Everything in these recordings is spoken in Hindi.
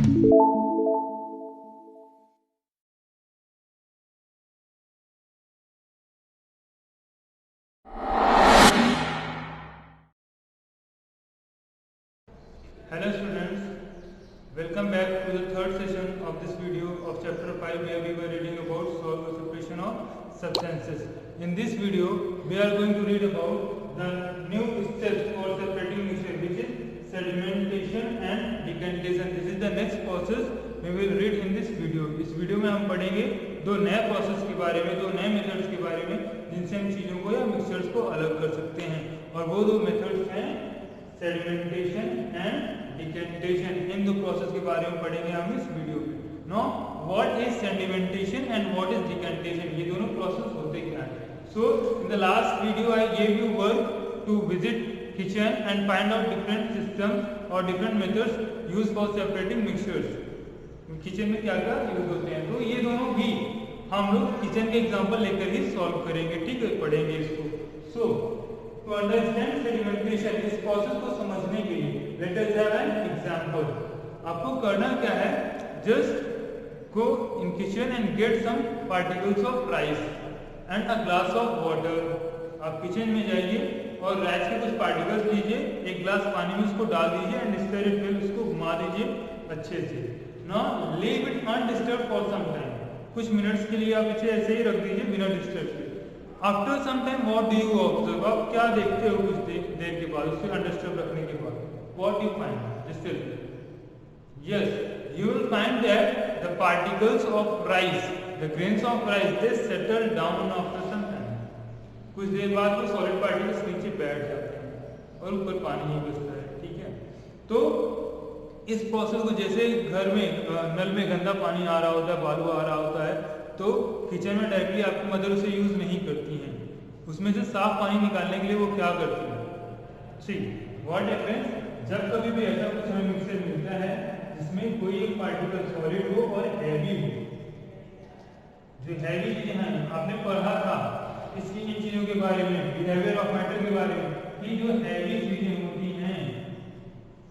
Hello students, welcome back to the third session of this video of chapter 5 where we were reading about solvent separation of substances. In this video, we are going to read about the new steps for separating mixture, which is sedimentation and decantation. This is the next process we will read in this video. इस वीडियो में हम पढ़ेंगे दो नए प्रोसेस के बारे में, दो नए मेथड्स के बारे में जिनसे हम चीज़ों को या मिक्सचर्स को अलग कर सकते हैं, और वो दो मेथड्स हैं सेडिमेंटेशन एंड डिकेंटेशन. इन दो प्रोसेस के बारे में पढ़ेंगे हम इस वीडियो में. Know what is sedimentation and what is decantation, ये दोनों प्रोसेस होते क्या है. So in the last video I gave you work to visit kitchen and find out different systems और different methods use for separating mixtures. Kitchen में क्या क्या यूज होते हैं, तो ये दोनों भी हम लोग किचन के एग्जांपल लेकर ही सॉल्व करेंगे. ठीक है, पढ़ेंगे इसको. सो to understand sedimentation, इस प्रोसेस को समझने के लिए let us have an example. आपको करना क्या है, just go in kitchen and get some particles of rice and a glass of water. आप किचन में जाइए और राइस के कुछ पार्टिकल्स लीजिए, एक ग्लास पानी में उसको डाल दीजिए एंड stir it well, उसको घुमा दीजिए अच्छे से. Now leave it undisturbed for some time. कुछ मिनट्स के लिए आप इसे ऐसे ही रख दीजिए बिना डिस्टर्ब के. After some time what do you observe, आप क्या देखते हो कुछ देर के बाद, उसे अनडिस्टर्ब रखने के बाद. What you find, still yes you will find that the particles of rice, the grains of rice, they settle down after some time. कुछ देर बाद वो सॉलिड पार्टिकल्स नीचे बैठ जाते हैं और ऊपर पानी ही बचता है. ठीक है, तो इस प्रोसेस को जैसे घर में नल में गंदा पानी आ रहा होता है, बालू आ रहा होता है, तो किचन में डायरेक्टली आपकी मदर उसे यूज नहीं करती हैं. उसमें से साफ पानी निकालने के लिए वो क्या करती है, सी व्हाट हैपेंस, जब कभी भी ऐसा कुछ हमें मिक्सचर मिलता है जिसमें कोई एक पार्टिकल सॉलिड हो और हैवी हो, जो हैवी चीजें हैं आपने पढ़ा था इसकी इन चीजों के बारे में, बिहेवियर ऑफ मैटर के बारे में, कि जो हैवी चीजें होती हैं,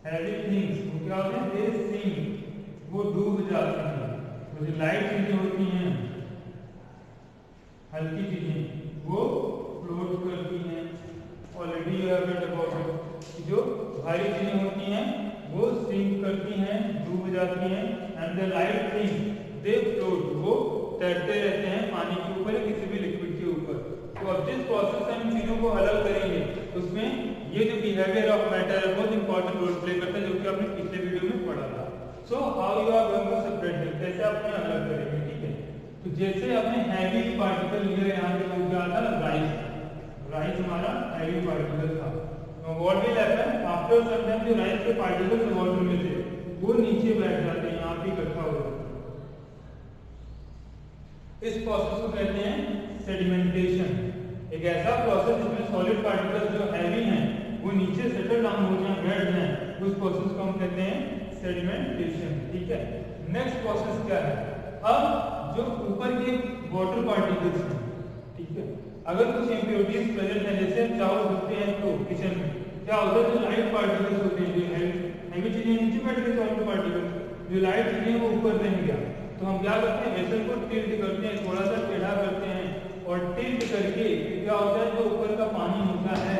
हैवी थिंग्स, वो क्या होते हैं, दे सिंक, वो डूब जाते हैं. तो जो लाइट चीजें होती हैं, हल्की चीजें, वो फ्लोट करती हैं. Already you have read about it. जो भारी चीजें होती हैं वो सिंक करती हैं, डूब जाती हैं. And the light things they float, वो तैरते रहते हैं पानी के ऊपर या किसी भी लिक्विड के ऊपर. तो अब जिस प्रोसेस से हम चीजों को अलग करेंगे उसमें ये जो बिहेवियर ऑफ मैटर है बहुत इंपॉर्टेंट रोल प्ले करता है, जो कि आपने पिछले वीडियो में पढ़ा था. So how you are going to separate them, कैसे आप उन्हें अलग करेंगे. ठीक है, तो जैसे आपने हैवी पार्टिकल लिया, यहाँ पे वो क्या था, राइस. राइस हमारा हैवी पार्टिकल था. What will happen, after some time जो राइस के पार्टिकल्स वाटर में थे वो नीचे बैठ जाते हैं, यहाँ पे इकट्ठा हो जाते हैं. इस प्रोसेस को कहते हैं सेडिमेंटेशन. एक ऐसा प्रोसेस जिसमें सॉलिड पार्टिकल्स जो हैवी हैं वो नीचे सेटल डाउन हो जाए, बैठ जाए, उस प्रोसेस को हम कहते हैं सेडिमेंटेशन. ठीक है, नेक्स्ट प्रोसेस क्या है, अब जो ऊपर के वाटर पार्टिकल्स हैं, ठीक है, अगर कुछ इम्प्योरिटीज प्रेजेंट है, जैसे हम चावल धोते हैं तो किचन में क्या होता है, जो लाइट पार्टिकल्स होते हैं, जो हैवी चीजें नीचे बैठ गई, सॉलिड पार्टिकल्स, जो लाइट चीजें वो ऊपर रह गया, तो हम क्या करते हैं, वेसल को टिल्ट करते हैं, थोड़ा सा टेढ़ा करते हैं, और टिल्ट करके क्या होता है, जो ऊपर का पानी होता है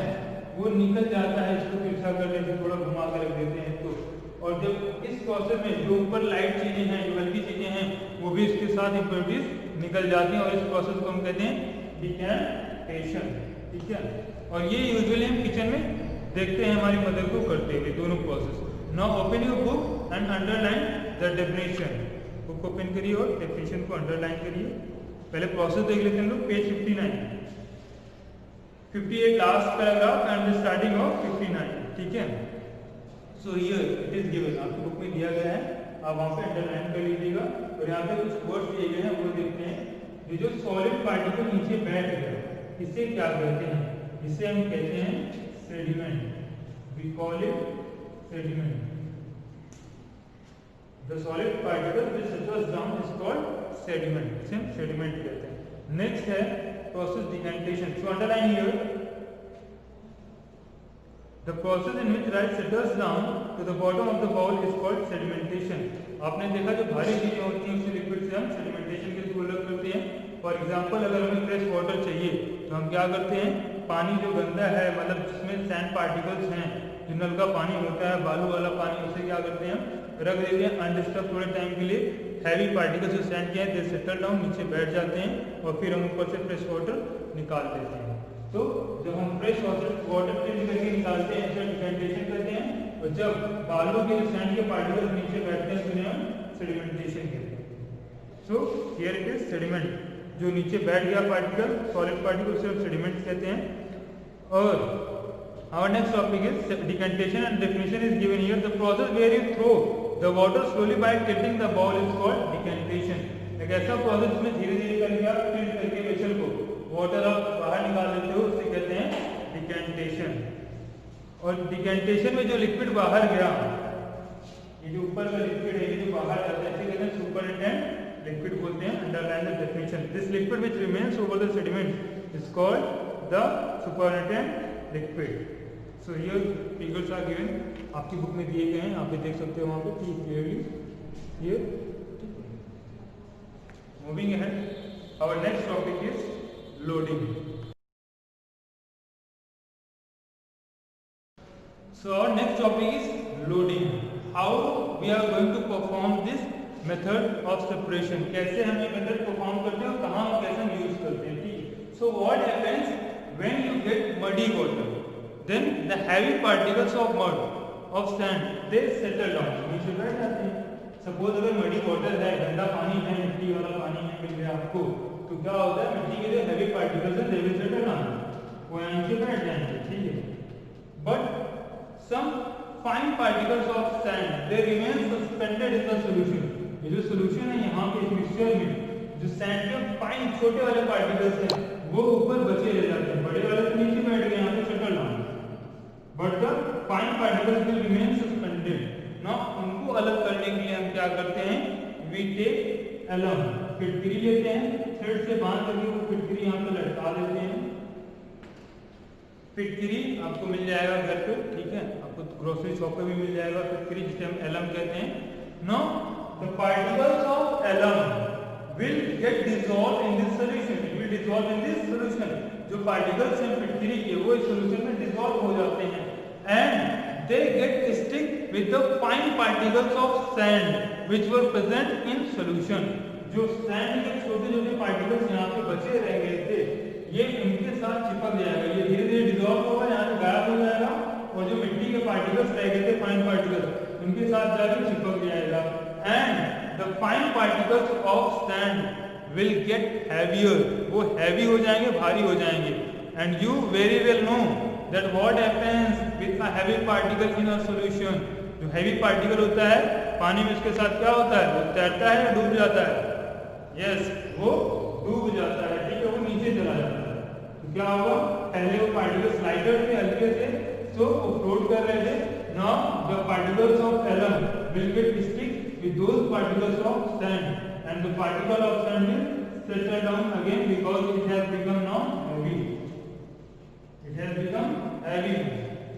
वो निकल जाता है. इसको तिरछा करने से थोड़ा घुमा कर रख देते हैं तो, और जब इस प्रोसेस में जो ऊपर लाइट चीजें हैं, जो हल्की चीजें हैं, वो भी इसके साथ इम्प्योरिटीज निकल जाती हैं, और इस प्रोसेस को हम कहते हैं डिकेंटेशन. ठीक है, और ये यूजुअली हम किचन में देखते हैं हमारी मदर को करते हुए दोनों process. Now open your book and underline the definition. Book open करिए और डेफिनेशन को अंडरलाइन करिए. पहले प्रोसेस देख लेते हैं हम लोग, page 59, 58 last paragraph and the starting of 59. ठीक है, so here it is given, आपकी बुक में दिया गया है, आप वहां पे अंडरलाइन कर लीजिएगा. और यहाँ पे कुछ वर्ड्स दिए गए हैं वो देखते हैं. ये जो सॉलिड पार्टिकल नीचे बैठ गया, इसे क्या कहते हैं, इसे हम कहते हैं sediment. We call it sediment. The solid particle which settles down is called sediment. इसे हम सेडिमेंट कहते हैं. नेक्स्ट है process decantation. So underline here, the process in which rice settles down to the bottom of the bowl is called sedimentation. आपने देखा जो भारी चीजें होती हैं उसे लिक्विड से हम सेडिमेंटेशन के थ्रू अलग करते हैं। फॉर एग्जांपल अगर हमें फ्रेश वाटर चाहिए तो हम क्या करते हैं, पानी जो गंदा है मतलब जिसमें सैंड पार्टिकल्स हैं, जो नल का पानी होता है बालू वाला पानी, उसे क्या करते हैं हम रख देते हैं अनडिस्टर्ब थोड़े टाइम के लिए। हैवी पार्टिकल्स जो सैंड के हैं दे सेटल डाउन, नीचे बैठ जाते हैं और फिर हम ऊपर से फ्रेश वाटर निकाल देते हैं। तो जब हम फ्रेश वाटर चेंज करके निकालते हैं इसका डिकैंटेशन करते हैं, और जब बालू के जो सैंड के पार्टिकल्स नीचे बैठते हैं उन्हें हम सेडिमेंटेशन कहते हैं। So here it is sediment, जो नीचे बैठ गया पार्टिकल सॉलिड पार्टिकल उसे हम सेडिमेंट कहते हैं। और our next topic is decantation and definition is given here. The process where you throw the water slowly by tilting the bowl is called decantation. एक ऐसा प्रोसेस जिसमें धीरे धीरे करके आप टिल्ट करके वेसल को वाटर आप बाहर निकाल देते हो उसे कहते हैं डिकैंटेशन। और डिकैंटेशन में जो लिक्विड बाहर गया, ये जो ऊपर का लिक्विड है ये जो बाहर जाता है इसे कहते हैं सुपरिटेंडेंट लिक्विड बोलते हैं। Underline the definition, this liquid which remains over the sediment is called the superintendent liquid. So here figures are given, आपकी बुक में दिए गए हैं, आप भी देख सकते हो वहां पे ठीक clearly here. Moving ahead, our next topic is loading. So our next topic is loading. How we are going to perform this method of separation? कैसे हम ये मेथड परफॉर्म करते हैं और कहाँ हम कैसे हम यूज करते हैं, ठीक। So what happens when you get muddy water? Then the heavy particles of mud, of sand, they settle down. नीचे बैठ जाते हैं। सपोज अगर मडी वाटर है, गंदा पानी है, मिट्टी वाला पानी है मिल गया आपको, तो क्या होता है मिट्टी के जो हेवी पार्टिकल्स हैं they will settle down, वो यहाँ नीचे बैठ जाएंगे, ठीक है। But some fine particles of sand they remain suspended in the solution. ये जो solution है यहाँ पे इस मिक्सचर में जो सैंड के फाइन छोटे वाले पार्टिकल्स हैं वो ऊपर बचे रह जाते हैं, बड़े वाले तो नीचे बैठ गए यहाँ पे settle down, but the fine particles will remain suspended. ना उनको अलग करने के लिए हम क्या करते हैं, वी टेक एलम, फिटकरी लेते हैं, थ्रेड से बांध करके वो फिटकरी यहाँ पे लटका देते हैं। फिटकरी आपको मिल जाएगा घर पे, ठीक है, आपको ग्रोसरी शॉप पे भी मिल जाएगा फिटकरी, जिसे हम एलम कहते हैं। No the particles of alum will get dissolved in this solution, it will dissolve in this solution। जो पार्टिकल्स हैं फिटकरी के वो इस सॉल्यूशन में डिसॉल्व हो जाते हैं, and they get stick with the fine particles of sand which were present in solution। जो सैंड के छोटे छोटे पार्टिकल्स यहाँ पे बचे रह गए थे ये इनके साथ चिपक जाएगा, ये धीरे धीरे डिसॉल्व होगा, यहाँ पे गायब हो जाएगा, और जो मिट्टी के पार्टिकल्स रह गए थे फाइन पार्टिकल्स उनके साथ जाकर चिपक जाएगा। And the fine particles of sand will get heavier, वो heavy हो जाएंगे, भारी हो जाएंगे। and you very well know that what happens with a heavy particle in a solution। जो heavy particle होता है पानी में उसके साथ क्या होता है, वो तैरता है या डूब जाता है? yes, वो डूब जाता है, ठीक है, वो नीचे चला जाता है। तो क्या होगा, पहले वो पार्टिकल स्लाइडर थे हल्के से, तो वो फ्लोट कर रहे थे। now the particles of alum will get stick with those particles of sand, and the particle of sand will settle down again because it has become now heavy, it has become heavy,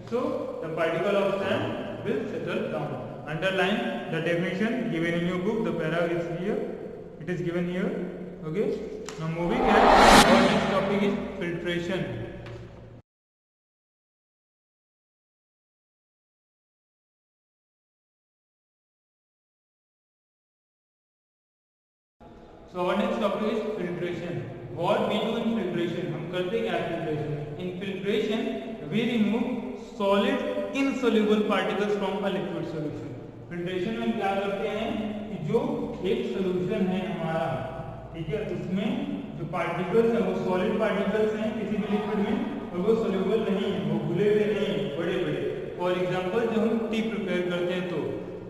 so the particle of sand will settle down। Underline the definition given in your book, the paragraph is here, it is given here, okay। Now moving ahead, our next topic is filtration। So our next topic is filtration। What we do in filtration? हम करते क्या filtration? In filtration we remove solid insoluble particles from a liquid solution। filtration में क्या करते हैं कि जो एक solution है हमारा, ठीक है, उसमें जो particles हैं वो solid particles हैं किसी भी liquid में, और वो soluble नहीं है, वो घुले हुए नहीं है, बड़े बड़े। For example जो हम टी प्रिपेयर करते हैं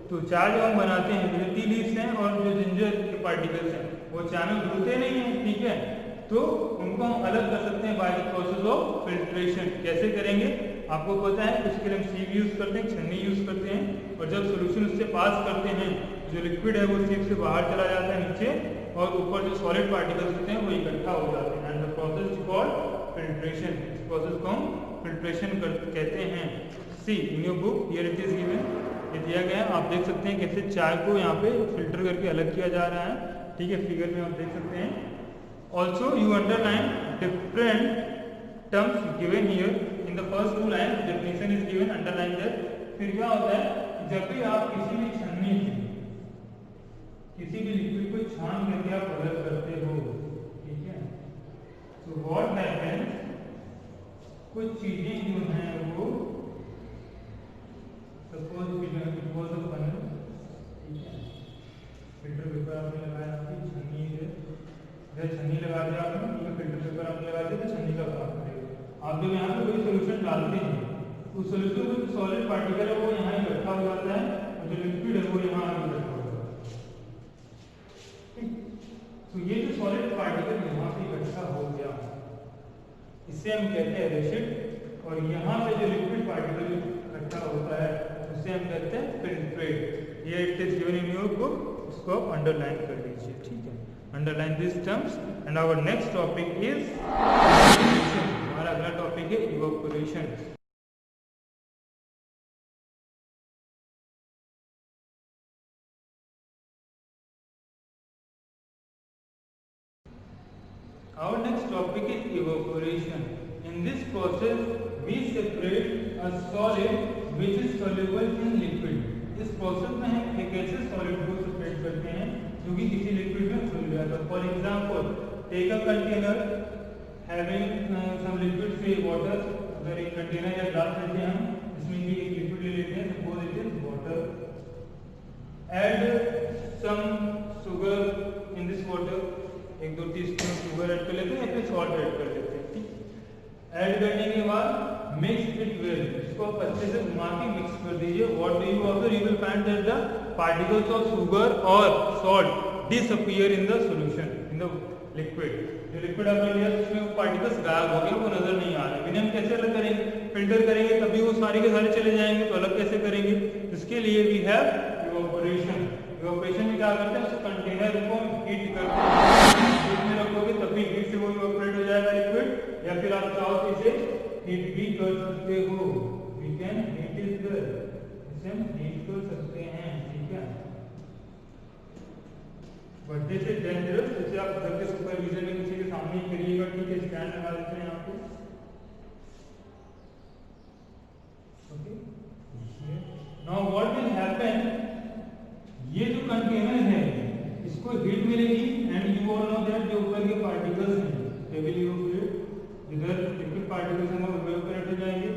तो चाय जो हम बनाते हैं जो टी लीव्स हैं और जो जिंजर के पार्टिकल्स हैं वो चाय में घुलते नहीं हैं, ठीक है, तो उनको हम अलग कर सकते हैं by the process of filtration. कैसे करेंगे आपको पता है, उसके लिए हम सीव यूज करते हैं, छन्नी यूज करते हैं, और जब सोल्यूशन उससे पास करते हैं जो लिक्विड है वो सीव से बाहर चला जाता है नीचे, और ऊपर जो सॉलिड पार्टिकल्स होते हैं वो इकट्ठा हो जाते हैं, and the process is called filtration. इस प्रोसेस को हम फिल्ट्रेशन कहते हैं। See in your book here it is given ये दिया गया है। आप देख सकते हैं कैसे चाय को यहाँ पे फिल्टर करके अलग किया जा रहा है, ठीक है, फिगर में आप देख सकते हैं। Also you underline different terms given here in the first two lines, definition is given, underline that। फिर क्या होता है, जब भी आप किसी भी छन्नी से किसी भी लिक्विड को छान करके आप अलग करते हो, ठीक है, तो व्हाट हैपेंस, कुछ चीजें जो हैं वो suppose it was a funnel, ठीक है, फिल्टर पेपर आपने लगाया, आपकी छन्नी से छन्नी लगा दिया आपने, ठीक है, फिल्टर पेपर आपने लगा दिया तो छन्नी का काम करेगा। आप जब यहाँ पे कोई सोल्यूशन डालते हैं तो सोल्यूशन में जो सॉलिड पार्टिकल है वो यहाँ इकट्ठा हो जाता है और जो लिक्विड है वो यहाँ इकट्ठा हो जाता है। तो ये जो सॉलिड पार्टिकल यहाँ पे इकट्ठा हो गया, इसे हम कहते हैं रेसिड, और यहाँ पे जो लिक्विड पार्टिकल इकट्ठा होता है उसे हम कहते हैं फिल्ट्रेट। ये it is given in your book, इसको आप अंडरलाइन कर लीजिए, ठीक है, underline this terms. And our next topic is, हमारा अगला टॉपिक है evaporation. Our next topic is evaporation. In this process, we separate a solid which is soluble in liquid. इस प्रोसेस में हम एक ऐसे सॉलिड को सेपरेट करते हैं जो कि किसी लिक्विड में घुल जाता है। For example, take a container having some liquid से वाटर। अगर एक कंटेनर या ग्लास लेते हैं हम, इसमें भी एक लिक्विड ले लेते हैं, suppose it is water. Add some sugar in this water, 1-2 teaspoon sugar add कर लेते हैं या फिर सॉल्ट ऐड कर लेते हैं, ठीक। ऐड करने के बाद मिक्स इट वेल, इसको आप अच्छे से घुमा के मिक्स कर दीजिए। What do you observe, you will find that the particles of sugar और salt disappear in the solution, in the liquid. जो लिक्विड आपने लिया उसमें पार्टिकल्स गायब हो गए, वो नजर नहीं आ रहे। इन्हें हम कैसे अलग करेंगे, फिल्टर करेंगे तभी वो सारे के सारे चले जाएंगे, तो अलग कैसे करेंगे, इसके लिए वी हैव इवोपोरेशन। इवोपोरेशन में क्या करते हैं, उस कंटेनर को हीट करते हैं, हीट में रखोगे तभी हीट से वो इवोपोरेट हो जाएगा लिक्विड, या फिर आप चाहो तो इसे हीट भी कर सकते हो, we can heat is there, इसे हम हीट कर सकते हैं, ठीक है। बट दिस इज डेंजरस, इसे आप घर के सुपरविजन में किसी के सामने ही करिएगा, ठीक है, स्टैंड लगा देते हैं यहाँ पे, okay. Now what will happen, ये जो कंटेनर है इसको हीट मिलेगी and you all know that जो ऊपर के पार्टिकल्स हैं दे विल इवोपोरेट, इधर लिक्विड पार्टिकल्स हैं वो इवोपोरेट हो जाएंगे,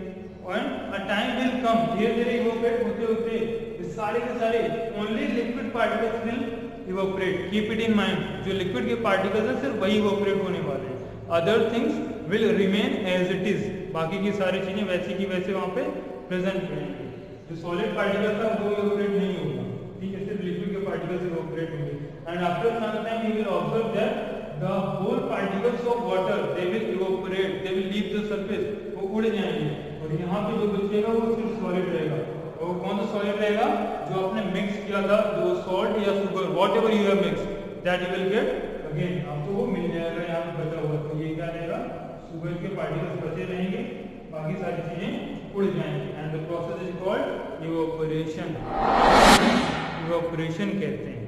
and a time will come, धीरे धीरे इवोपोरेट होते होते ये सारे के सारे only liquid particles will evaporate. Keep it in mind, जो लिक्विड के पार्टिकल्स हैं सिर्फ वही इवोपोरेट होने वाले हैं, other things will remain as it is, बाकी की सारी चीजें वैसी की वैसे वहां पे प्रेजेंट रहेंगी। जो सॉलिड पार्टिकल था वो इवोपोरेट नहीं होगा, ठीक है, सिर्फ लिक्विड के पार्टिकल्स इवोपोरेट होंगे। And after some time you will observe that the whole particles of water they will evaporate, they will leave the surface, वो उड़ जाएंगे, और यहाँ पे जो बचेगा वो सिर्फ सॉलिड रहेगा। और कौन सा सॉलिड रहेगा, जो आपने मिक्स किया था, जो सॉल्ट या sugar whatever you have mix, that you will get again, आपको वो मिल जाएगा यहाँ पे बचा हुआ। तो ये क्या रहेगा, शुगर के पार्टिकल्स बचे रहेंगे, बाकी सारी चीजें उड़ जाएंगी, and the process is called evaporation. Evaporation कहते हैं।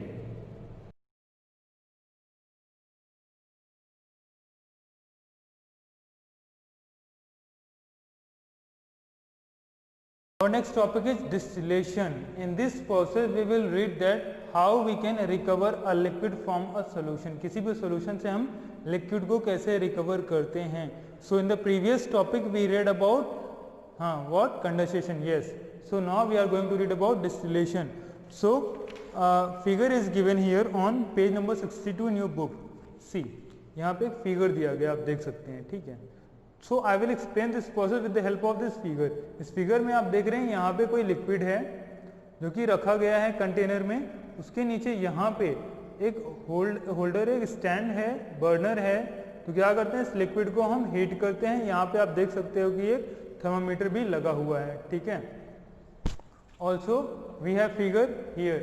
Our next topic is distillation. In this process we will read that how we can recover a liquid from a solution. किसी भी solution से हम liquid को कैसे recover करते हैं. So in the previous topic we read about what, condensation, yes. So now we are going to read about distillation. So figure is given here on page number 62 in your book. See, यहाँ पे एक figure दिया गया, आप देख सकते हैं, ठीक है. So I will explain this process with the help of this figure. इस फिगर में आप देख रहे हैं यहाँ पे कोई लिक्विड है जो कि रखा गया है कंटेनर में, उसके नीचे यहाँ पे एक होल्डर है, एक स्टैंड है, बर्नर है। तो क्या करते हैं, इस लिक्विड को हम हीट करते हैं। यहाँ पे आप देख सकते हो कि एक थर्मामीटर भी लगा हुआ है, ठीक है। Also we have figure here,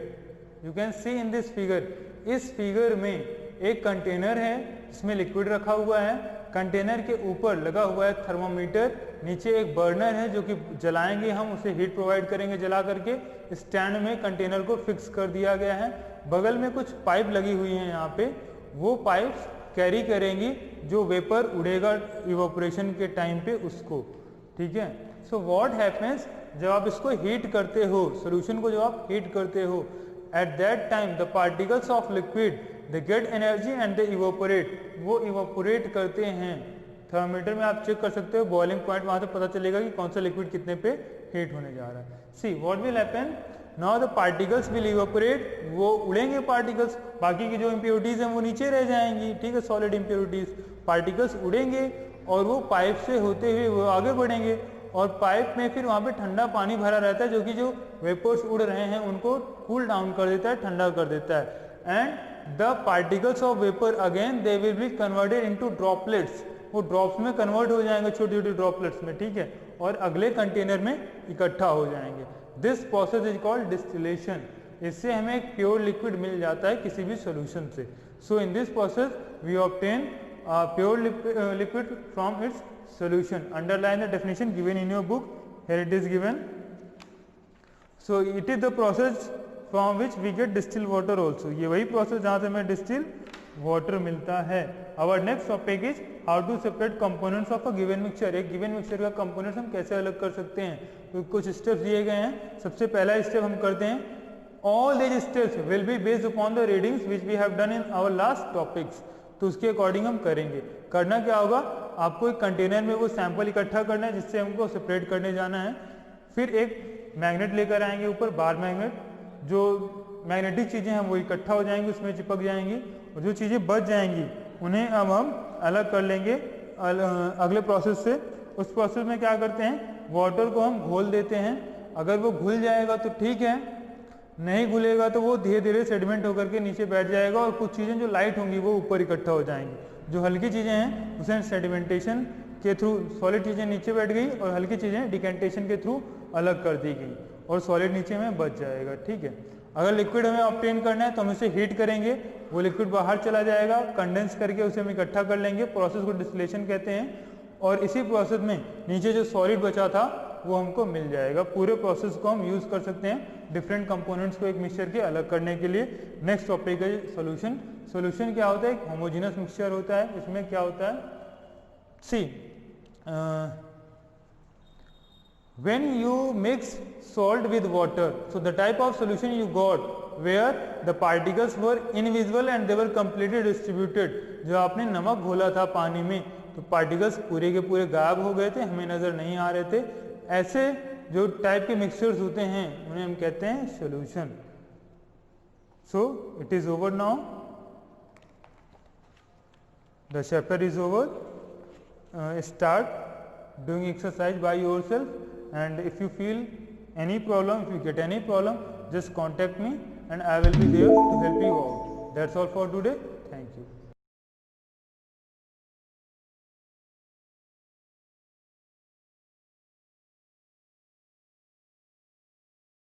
you can see in this figure. इस फिगर में एक कंटेनर है, इसमें लिक्विड रखा हुआ है, कंटेनर के ऊपर लगा हुआ है थर्मामीटर, नीचे एक बर्नर है जो कि जलाएंगे, हम उसे हीट प्रोवाइड करेंगे जला करके। स्टैंड में कंटेनर को फिक्स कर दिया गया है। बगल में कुछ पाइप लगी हुई हैं यहाँ पे, वो पाइप्स कैरी करेंगी जो वेपर उड़ेगा इवोपरेशन के टाइम पे उसको, ठीक है। सो व्हाट हैपेंस, जब आप इसको हीट करते हो, सोल्यूशन को जब आप हीट करते हो, at that time the particles of liquid they get energy and they evaporate, वो इवोपरेट करते हैं। थर्मामीटर में आप चेक कर सकते हो बॉइलिंग पॉइंट, वहां से पता चलेगा कि कौन सा लिक्विड कितने पे हीट होने जा रहा है। See what will happen, now the particles will evaporate, वो उड़ेंगे पार्टिकल्स, बाकी की जो इम्प्योरिटीज हैं वो नीचे रह जाएंगी, ठीक है, सॉलिड इम्प्योरिटीज। पार्टिकल्स उड़ेंगे और वो पाइप से होते हुए वो आगे बढ़ेंगे, और पाइप में फिर वहाँ पे ठंडा पानी भरा रहता है जो कि जो वेपर्स उड़ रहे हैं उनको कूल डाउन कर देता है, ठंडा कर देता है। And the particles of vapour again they will be converted into droplets, वो ड्रॉप्स में कन्वर्ट हो जाएंगे, छोटी छोटी ड्रॉपलेट्स में, ठीक है, और अगले कंटेनर में इकट्ठा हो जाएंगे। This process is called distillation. इससे हमें एक प्योर लिक्विड मिल जाता है किसी भी सोल्यूशन से। So in this process we obtain pure liquid from its solution. Underline the definition given in your book. Here it is given. So it is the process from which we get distilled water also. ये वही process जहाँ से हमें distilled water मिलता है। Our next topic is how to separate components of a given mixture. एक given mixture का components हम कैसे अलग कर सकते हैं, तो कुछ steps दिए गए हैं। सबसे पहला step हम करते हैं, all these steps will be based upon the readings which we have done in our last topics. तो उसके अकॉर्डिंग हम करेंगे। करना क्या होगा, आपको एक कंटेनर में वो सैंपल इकट्ठा करना है जिससे हमको सेपरेट करने जाना है। फिर एक मैग्नेट लेकर आएंगे ऊपर, बार मैग्नेट, जो मैग्नेटिक चीज़ें हैं वो इकट्ठा हो जाएंगी, उसमें चिपक जाएंगी, और जो चीज़ें बच जाएंगी उन्हें अब हम अलग कर लेंगे अगले प्रोसेस से। उस प्रोसेस में क्या करते हैं, वाटर को हम घोल देते हैं। अगर वो घुल जाएगा तो ठीक है, नहीं घुलेगा तो वो धीरे धीरे सेडिमेंट होकर के नीचे बैठ जाएगा, और कुछ चीज़ें जो लाइट होंगी वो ऊपर इकट्ठा हो जाएंगी। जो हल्की चीज़ें हैं उसे सेडिमेंटेशन के थ्रू, सॉलिड चीज़ें नीचे बैठ गई और हल्की चीज़ें डिकेंटेशन के थ्रू अलग कर दी गई, और सॉलिड नीचे में बच जाएगा, ठीक है। अगर लिक्विड हमें ऑब्टेन करना है तो हम उसे हीट करेंगे, वो लिक्विड बाहर चला जाएगा, कंडेंस करके उसे हम इकट्ठा कर लेंगे, प्रोसेस को डिस्टिलेशन कहते हैं। और इसी प्रोसेस में नीचे जो सॉलिड बचा था वो हमको मिल जाएगा। पूरे प्रोसेस को हम यूज कर सकते हैं डिफरेंट कंपोनेंट्स को एक मिक्सचर के अलग करने के लिए। नेक्स्ट टॉपिक है सॉल्यूशन। सॉल्यूशन क्या होता है, एक होमोजेनस मिक्सचर होता है। इसमें क्या होता है, सी when you mix salt with water, so the type of solution you got where the particles were invisible and they were completely distributed। जो आपने नमक घोला था पानी में तो पार्टिकल्स पूरे के पूरे गायब हो गए थे, हमें नजर नहीं आ रहे थे। ऐसे जो टाइप के मिक्सचर्स होते हैं उन्हें हम कहते हैं solution. So it is over now, the chapter is over. Start doing exercise by yourself, and if you feel any problem, if you get any problem, just contact me and I will be there to help you out. That's all for today. Thank you.